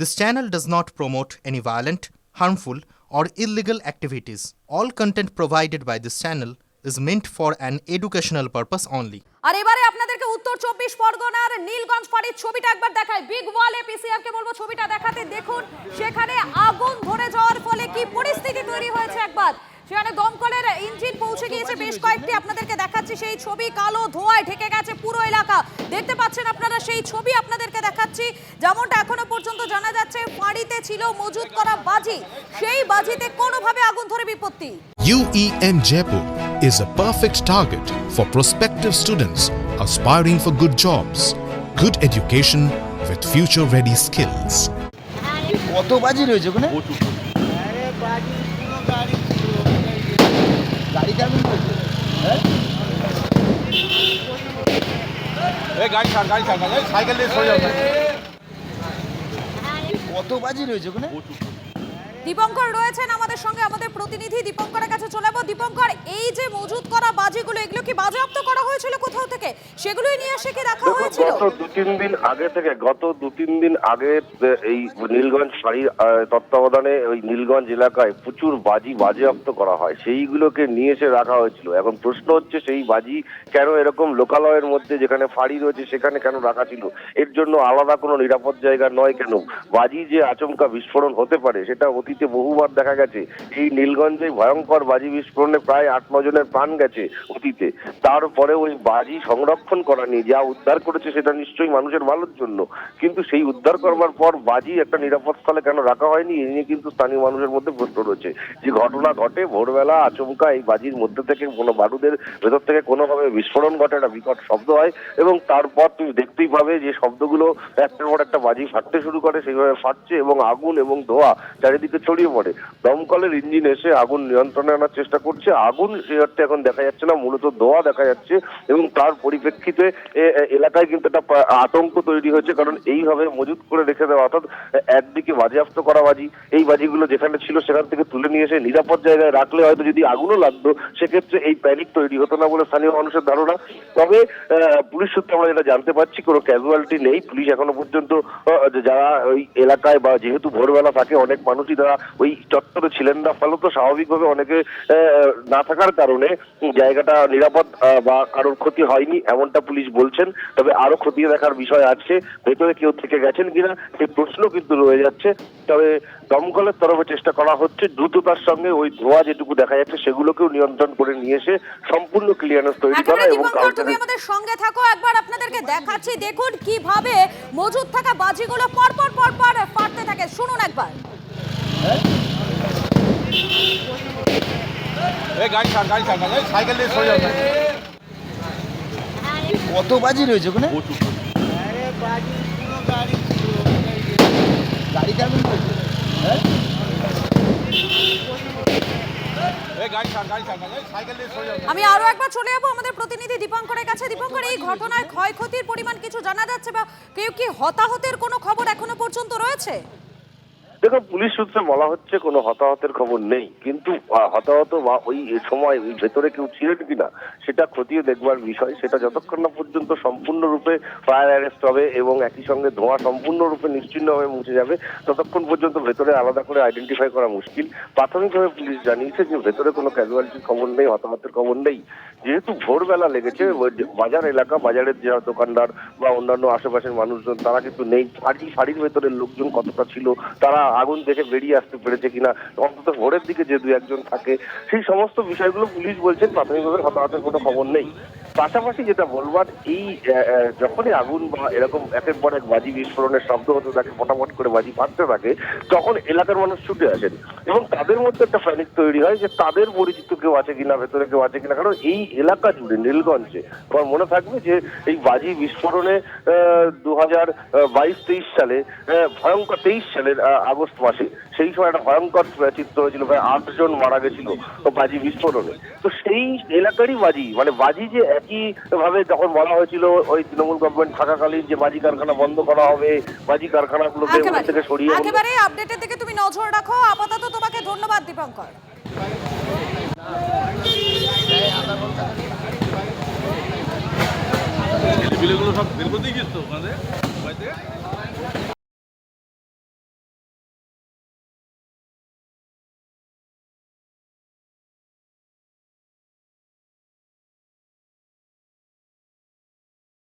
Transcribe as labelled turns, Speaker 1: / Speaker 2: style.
Speaker 1: This channel does not promote any violent, harmful, or illegal activities. All content provided by this channel is meant for an educational purpose only.
Speaker 2: আর এবারে আপনাদেরকে উত্তর 24 পরগনার নীলগঞ্জ ফাঁড়ির ছবিটা একবার দেখাই। বিগ ওয়ালে পিসিআর কে বলবো ছবিটা দেখাতে। দেখুন সেখানে আগুন ধরে যাওয়ার ফলে কি পরিস্থিতি তৈরি হয়েছে একবার। সেখানে দমকলের ইঞ্জিন পৌঁছে গিয়েছে বেশ কয়েকটি, আপনাদেরকে দেখাচ্ছি সেই ছবি। কালো ধোঁয়ায় ঢেকে গেছে পুরো এলাকা, দেখতে পাচ্ছেন আপনারা সেই ছবি আপনাদেরকে দেখাচ্ছি। যেমনটা এখনো পর্যন্ত জানা যাচ্ছে ফাঁড়িতে ছিল মজুত করা বাজি, সেই বাজিতে কোনোভাবে আগুন ধরে বিপত্তি।
Speaker 3: UEM Jaipur is a perfect target for prospective students aspiring for good jobs, good education with future-ready skills.
Speaker 4: কত বাজি রয়েছে ওখানে? গাড়ি কেমন রয়েছে?
Speaker 5: সাইকেল নিয়ে সরে যাও।
Speaker 4: কত বাজি রয়েছে ওখানে?
Speaker 2: দীপঙ্কর রয়েছেন আমাদের সঙ্গে, আমাদের প্রতিনিধি। দীপঙ্করের কাছে চলে যাবো। দীপঙ্কর, এই যে মজুত করা বাজিগুলো, এগুলো কি বাজেয়াপ্ত করা হয়েছিল কোথাও থেকে? সেগুলোই নিয়ে এসে কি রাখা হয়েছিল?
Speaker 6: গত দু তিন দিন আগে এই নীলগঞ্জ ফাঁড়ির তত্ত্বাবধানে ওই নীলগঞ্জ এলাকায় প্রচুর বাজি বাজেয়াপ্ত করা হয়, সেইগুলোকে নিয়ে এসে রাখা হয়েছিল। এখন প্রশ্ন হচ্ছে সেই বাজি কেন এরকম লোকালয়ের মধ্যে যেখানে ফাঁড়ি রয়েছে সেখানে কেন রাখা ছিল? এর জন্য আলাদা কোনো নিরাপদ জায়গা নয় কেন? বাজি যে আচমকা বিস্ফোরণ হতে পারে সেটা অতীতে বহুবার দেখা গেছে। এই নীলগঞ্জে ভয়ঙ্কর বাজি বিস্ফোরণে প্রায় 8-9 জনের প্রাণ গেছে অতীতে। তারপরে ওই বাজি সংরক্ষণ করা নিয়ে যা উদ্ধার করেছে সেটা নিশ্চয়ই মানুষের ভালোর জন্য, কিন্তু সেই উদ্ধার করবার পর বাজি একটা নিরাপদ স্থলে কেন রাখা হয়নি এই নিয়ে কিন্তু স্থানীয় মানুষের মধ্যে প্রশ্ন রয়েছে। যে ঘটনা ঘটে ভোরবেলা আচমকা এই বাজির মধ্যে থেকে কোনো বারুদের ভেতর থেকে কোনোভাবে বিস্ফোরণ ঘটে, একটা বিকট শব্দ হয় এবং তারপর তুমি দেখতেই পাবে যে শব্দগুলো একটার পর একটা বাজি ফাটতে শুরু করে, সেইভাবে ফাটছে এবং আগুন এবং ধোঁয়া চারিদিকে ছড়িয়ে পড়ে। দমকলের ইঞ্জিন এসে আগুন নিয়ন্ত্রণে আনার চেষ্টা করছে। আগুন সে অর্থে এখন দেখা যাচ্ছে না, মূলত ধোঁয়া দেখা যাচ্ছে এবং তার পরিপ্রেক্ষিতে এলাকায় কিন্তু একটা আতঙ্ক তৈরি হয়েছে। কারণ এইভাবে মজুত করে রেখে দেওয়া, অর্থাৎ একদিকে বাজেয়াপ্ত করা বাজি, এই বাজিগুলো যেখানে ছিল সেখান থেকে তুলে নিয়ে এসে নিরাপদ জায়গায় রাখলে হয়তো যদি আগুনও লাগতো সেক্ষেত্রে এই প্যানিক তৈরি হতো না বলে স্থানীয় মানুষের ধারণা। তবে পুলিশ সূত্রে আমরা যেটা জানতে পারছি কোনো ক্যাজুয়ালিটি নেই। পুলিশ এখনো পর্যন্ত যারা ওই এলাকায় বা যেহেতু ভোরবেলা থাকে অনেক মানুষই তারা ওই চত্বরে ছিলেন না, ফলত স্বাভাবিকভাবে অনেকে না থাকার কারণে জায়গাটা নিরাপদ বা কারোর ক্ষতি হয়নি এমনটা পুলিশ বলছেন। তবে আরো খতিয়ে দেখার বিষয় আছে, ভেতরে কেউ থেকে গেছেন কিনা সেই প্রশ্ন কিন্তু রয়ে যাচ্ছে। তবে দমকলের তরফে চেষ্টা করা হচ্ছে দ্রুততার সঙ্গে ওই ধোঁয়া যেটুকু দেখা যাচ্ছে সেগুলোকেও নিয়ন্ত্রণ করে নিয়ে এসে সম্পূর্ণ ক্লিয়ারেন্স তৈরি করা। এবং
Speaker 2: তুমি আমাদের সঙ্গে থাকো, একবার আপনাদেরকে দেখাচ্ছি। দেখুন কিভাবে মজুদ থাকা বাজিগুলো পরপর ফাটতে থাকে, শুনুন একবার।
Speaker 5: সাইকেল নিয়ে সরে যাও।
Speaker 4: কত বাজি রয়েছে ওখানে? গাড়ি কেমন রয়েছে?
Speaker 2: আমি আরো একবার চলে যাবো আমাদের প্রতিনিধি দীপঙ্করের কাছে। দীপঙ্কর, এই ঘটনায় ক্ষয়ক্ষতির পরিমাণ কিছু জানা যাচ্ছে বা কেউ কি হতাহতের কোনো খবর এখনো পর্যন্ত রয়েছে?
Speaker 6: দেখো, পুলিশ সূত্রে বলা হচ্ছে কোনো হতাহতের খবর নেই, কিন্তু হতাহত বা ওই সময় ওই ভেতরে কেউ ছিলেন কিনা সেটা খতিয়ে দেখবার বিষয়। সেটা যতক্ষণ না পর্যন্ত সম্পূর্ণরূপে ফায়ার অ্যারেস্ট হবে এবং একই সঙ্গে ধোঁয়া সম্পূর্ণরূপে নিশ্চিহ্নভাবে মুছে যাবে ততক্ষণ পর্যন্ত ভেতরে আলাদা করে আইডেন্টিফাই করা মুশকিল। প্রাথমিকভাবে পুলিশ জানিয়েছে যে ভেতরে কোনো ক্যাজুয়ালিটির খবর নেই, হতাহতের খবর নেই। যেহেতু ভোরবেলা লেগেছে, বাজার এলাকা, বাজারের যারা দোকানদার বা অন্যান্য আশেপাশের মানুষজন তারা কিন্তু নেই। ফাঁড়ির ভেতরের লোকজন কতটা ছিল, তারা আগুন দেখে বেরিয়ে আসতে পেরেছে কিনা, অন্তত ভোরের দিকে যে দু একজন থাকে, সেই সমস্ত বিষয়গুলো পুলিশ বলছেন প্রাথমিকভাবে হতাহতের কোনো খবর নেই। পাশাপাশি যেটা বলবার, এই যখনই আগুন বা এরকম একের পর এক বাজি বিস্ফোরণের শব্দ হতে থাকে, ফটাফট করে বাজি ফাটতে থাকে, তখন এলাকার মানুষ ছুটে আসেন এবং তাদের মধ্যে একটা প্যানিক তৈরি হয় যে তাদের পরিচিত কেউ আছে কিনা, ভেতরে কেউ আছে কিনা। কারণ এই এলাকা জুড়ে নীলগঞ্জে আমার মনে থাকবে যে এই বাজি বিস্ফোরণে 2022-23 সালে ভয়ঙ্কর, 23 সালের আগস্ট মাসে সেই সময় একটা ভয়ঙ্কর চিত্র হয়েছিল, প্রায় 8 জন মারা গেছিল বাজি বিস্ফোরণে। তো সেই এলাকারই বাজি, মানে বাজি যে একই ভাবে যখন বলা হয়েছিল ওই তৃণমূল গভর্নমেন্ট থাকাকালীন যে বাজি কারখানা বন্ধ করা হবে, বাজি কারখানাগুলোকে থেকে সরিয়ে
Speaker 2: একেবারে আপডেটের দিকে তুমি নজর রাখো। আপাতত তোমাকে ধন্যবাদ দীপঙ্কর।
Speaker 5: বিলগুলো সব বের করে দিয়ে গেছো